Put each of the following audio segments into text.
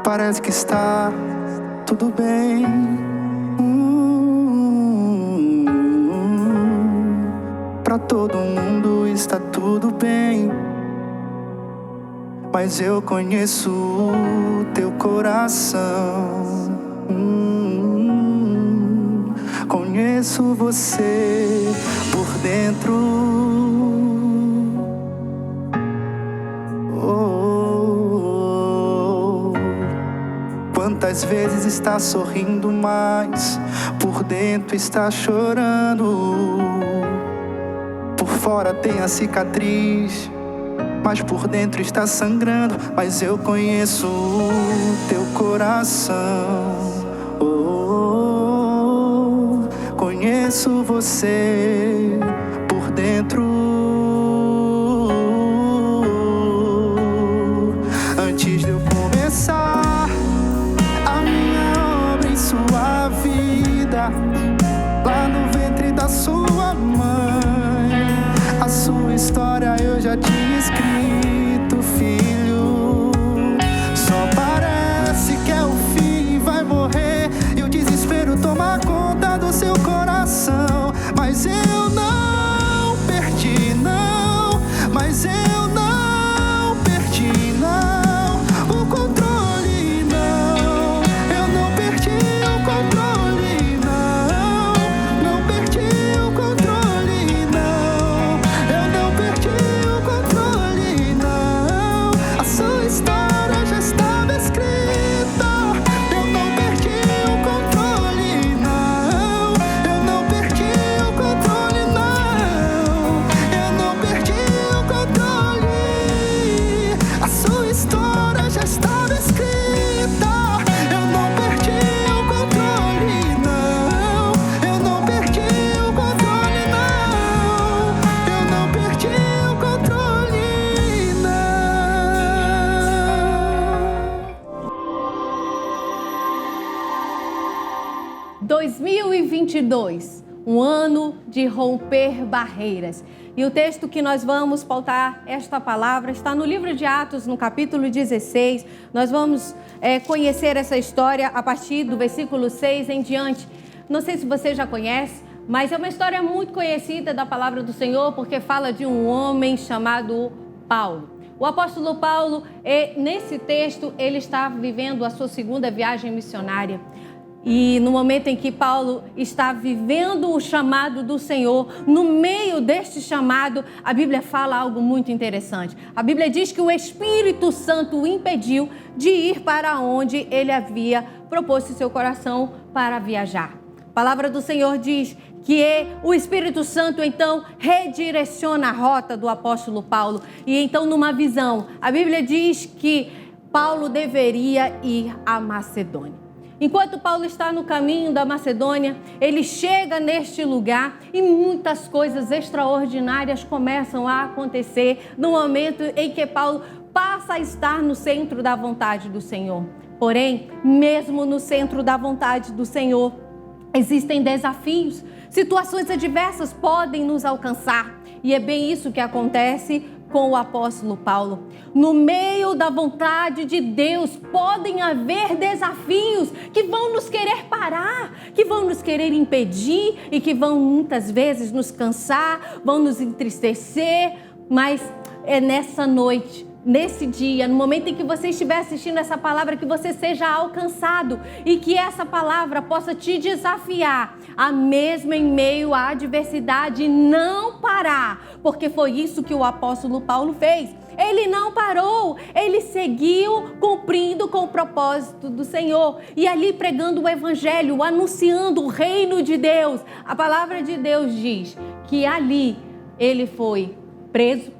parece que está tudo bem. Pra todo mundo está tudo bem, mas eu conheço o teu coração. Conheço você por dentro. Quantas vezes está sorrindo, mas por dentro está chorando. Por fora tem a cicatriz, mas por dentro está sangrando. Mas eu conheço o teu coração. Conheço você por dentro. Antes de eu começar a minha obra em sua vida, lá no ventre da sua mãe, a sua história eu já tinha escrito, filho. Só parece que é o fim, vai morrer e o desespero toma conta do seu coração. Mas eu não perdi, não. Mas eu não perdi, não. O controle, não. Eu não perdi o controle, não. Não perdi o controle, não. Eu não perdi o controle, não. A sua história já estava escrita. Eu não perdi o controle, não. Eu não perdi o controle, não. Eu não perdi o controle. A sua história já estava escrita. Eu não perdi o controle, não. Eu não perdi o controle, não. Eu não perdi o controle, não. 2022, um ano de romper barreiras. E o texto que nós vamos pautar esta palavra está no livro de Atos, no capítulo 16. Nós vamos conhecer essa história a partir do versículo 6 em diante. Não sei se você já conhece, mas é uma história muito conhecida da palavra do Senhor, porque fala de um homem chamado Paulo. O apóstolo Paulo, nesse texto, ele está vivendo a sua segunda viagem missionária. E no momento em que Paulo está vivendo o chamado do Senhor, no meio deste chamado, a Bíblia fala algo muito interessante. A Bíblia diz que o Espírito Santo o impediu de ir para onde ele havia proposto seu coração para viajar. A palavra do Senhor diz que o Espírito Santo, então, redireciona a rota do apóstolo Paulo. E então, numa visão, a Bíblia diz que Paulo deveria ir à Macedônia. Enquanto Paulo está no caminho da Macedônia, ele chega neste lugar e muitas coisas extraordinárias começam a acontecer no momento em que Paulo passa a estar no centro da vontade do Senhor. Porém, mesmo no centro da vontade do Senhor, existem desafios, situações adversas podem nos alcançar. E é bem isso que acontece com o apóstolo Paulo. No meio da vontade de Deus, podem haver desafios que vão nos querer parar, que vão nos querer impedir e que vão muitas vezes nos cansar, vão nos entristecer, mas é nessa noite, nesse dia, no momento em que você estiver assistindo essa palavra, que você seja alcançado e que essa palavra possa te desafiar a mesmo em meio à adversidade não parar, porque foi isso que o apóstolo Paulo fez. Ele não parou, ele seguiu cumprindo com o propósito do Senhor e ali pregando o evangelho, anunciando o reino de Deus. A palavra de Deus diz que ali ele foi preso,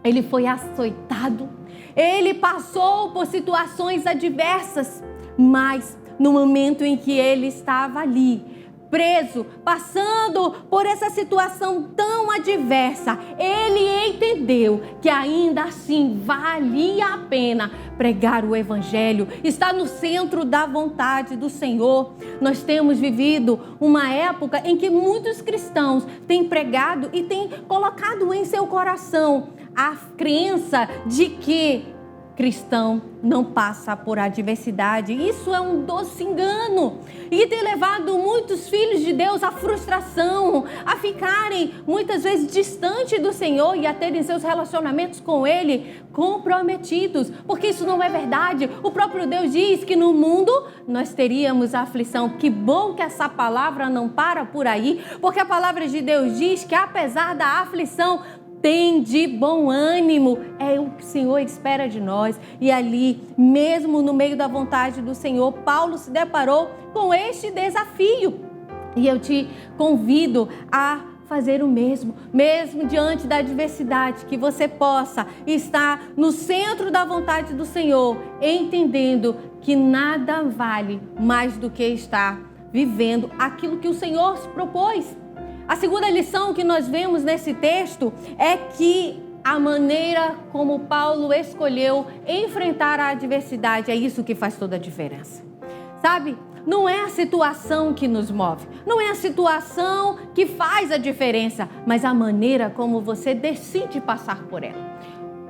ele foi açoitado, ele passou por situações adversas, mas no momento em que ele estava ali, preso, passando por essa situação tão adversa, ele entendeu que ainda assim valia a pena pregar o evangelho, estar no centro da vontade do Senhor. Nós temos vivido uma época em que muitos cristãos têm pregado e têm colocado em seu coração a crença de que cristão não passa por adversidade. Isso é um doce engano e tem levado muitos filhos de Deus à frustração, a ficarem muitas vezes distantes do Senhor e a terem seus relacionamentos com Ele comprometidos, porque isso não é verdade. O próprio Deus diz que no mundo nós teríamos aflição. Que bom que essa palavra não para por aí, porque a palavra de Deus diz que apesar da aflição, tem de bom ânimo, é o que o Senhor espera de nós. E ali, mesmo no meio da vontade do Senhor, Paulo se deparou com este desafio. E eu te convido a fazer o mesmo diante da adversidade, que você possa estar no centro da vontade do Senhor, entendendo que nada vale mais do que estar vivendo aquilo que o Senhor se propôs. A segunda lição que nós vemos nesse texto é que a maneira como Paulo escolheu enfrentar a adversidade é isso que faz toda a diferença. Sabe? Não é a situação que nos move, não é a situação que faz a diferença, mas a maneira como você decide passar por ela.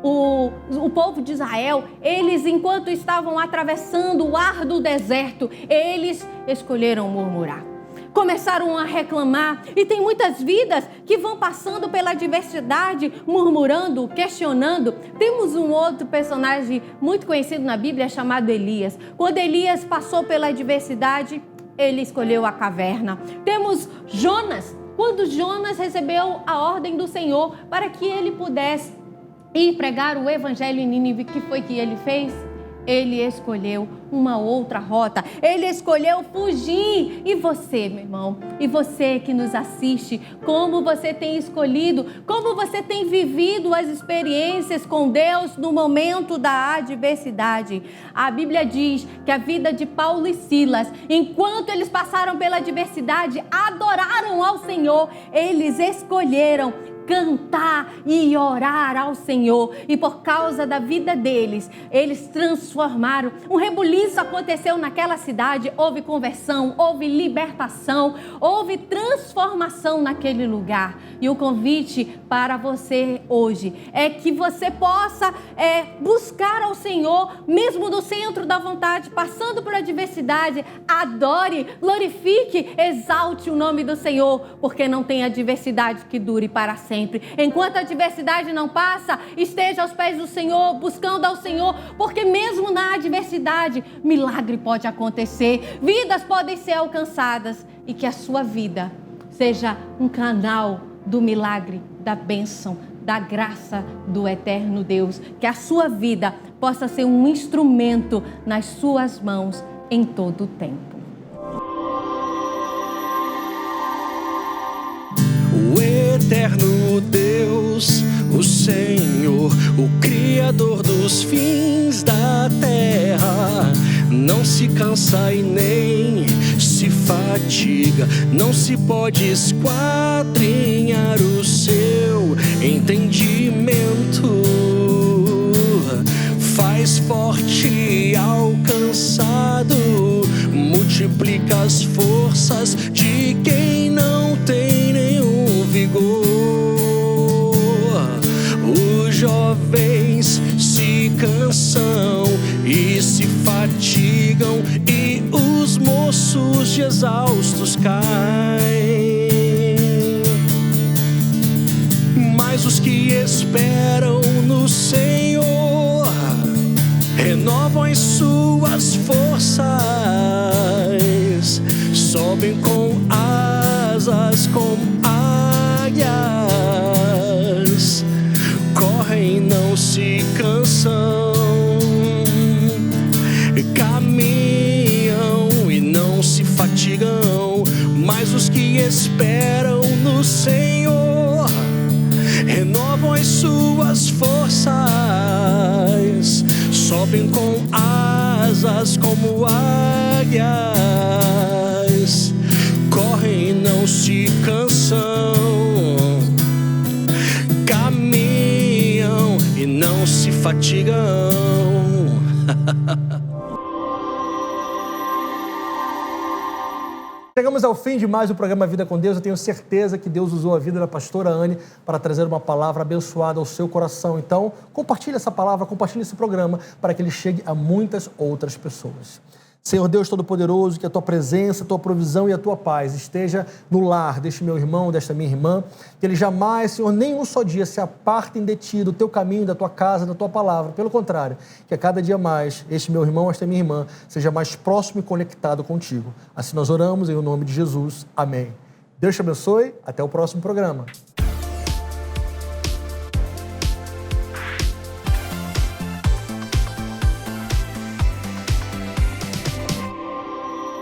O povo de Israel, eles enquanto estavam atravessando o árduo deserto, eles escolheram murmurar. Começaram a reclamar, e tem muitas vidas que vão passando pela adversidade, murmurando, questionando. Temos um outro personagem muito conhecido na Bíblia chamado Elias. Quando Elias passou pela adversidade, ele escolheu a caverna. Temos Jonas, quando Jonas recebeu a ordem do Senhor para que ele pudesse ir pregar o evangelho em Nínive, o que foi que ele fez? Ele escolheu uma outra rota. Ele escolheu fugir. E você, meu irmão? E você que nos assiste? Como você tem escolhido? Como você tem vivido as experiências com Deus no momento da adversidade? A Bíblia diz que a vida de Paulo e Silas, enquanto eles passaram pela adversidade, adoraram ao Senhor. Eles escolheram cantar e orar ao Senhor, e por causa da vida deles, eles transformaram. Um rebuliço aconteceu naquela cidade, houve conversão, houve libertação, houve transformação naquele lugar. E o convite para você hoje é que você possa buscar ao Senhor, mesmo no centro da vontade, passando por adversidade, adore, glorifique, exalte o nome do Senhor, porque não tem adversidade que dure para sempre. Enquanto a adversidade não passa, esteja aos pés do Senhor, buscando ao Senhor, porque mesmo na adversidade, milagre pode acontecer, vidas podem ser alcançadas, e que a sua vida seja um canal do milagre, da bênção, da graça do eterno Deus. Que a sua vida possa ser um instrumento nas suas mãos em todo o tempo. O eterno Deus, o Senhor, o Criador dos fins da terra, não se cansa e nem se fatiga, não se pode esquadrinhar o seu entendimento. Faz forte ao cansado, multiplica as forças de quem não tem nenhum vigor. Os jovens se cansam e se fatigam, e os moços de exaustos caem. Mas os que esperam no Senhor renovam as suas forças, sobem com asas como águias, correm e não se cansam, caminham e não se fatigam. Mas os que esperam no Senhor renovam as suas forças, sobem com asas como águias, correm e não se cansam, caminham e não se fatigam. Chegamos ao fim de mais o programa Vida com Deus. Eu tenho certeza que Deus usou a vida da pastora Anne para trazer uma palavra abençoada ao seu coração. Então, compartilhe essa palavra, compartilhe esse programa para que ele chegue a muitas outras pessoas. Senhor Deus Todo-Poderoso, que a Tua presença, a Tua provisão e a Tua paz esteja no lar deste meu irmão, desta minha irmã, que ele jamais, Senhor, nem um só dia se apartem de Ti, do Teu caminho, da Tua casa, da Tua palavra. Pelo contrário, que a cada dia mais este meu irmão, esta minha irmã, seja mais próximo e conectado contigo. Assim nós oramos em nome de Jesus. Amém. Deus te abençoe. Até o próximo programa.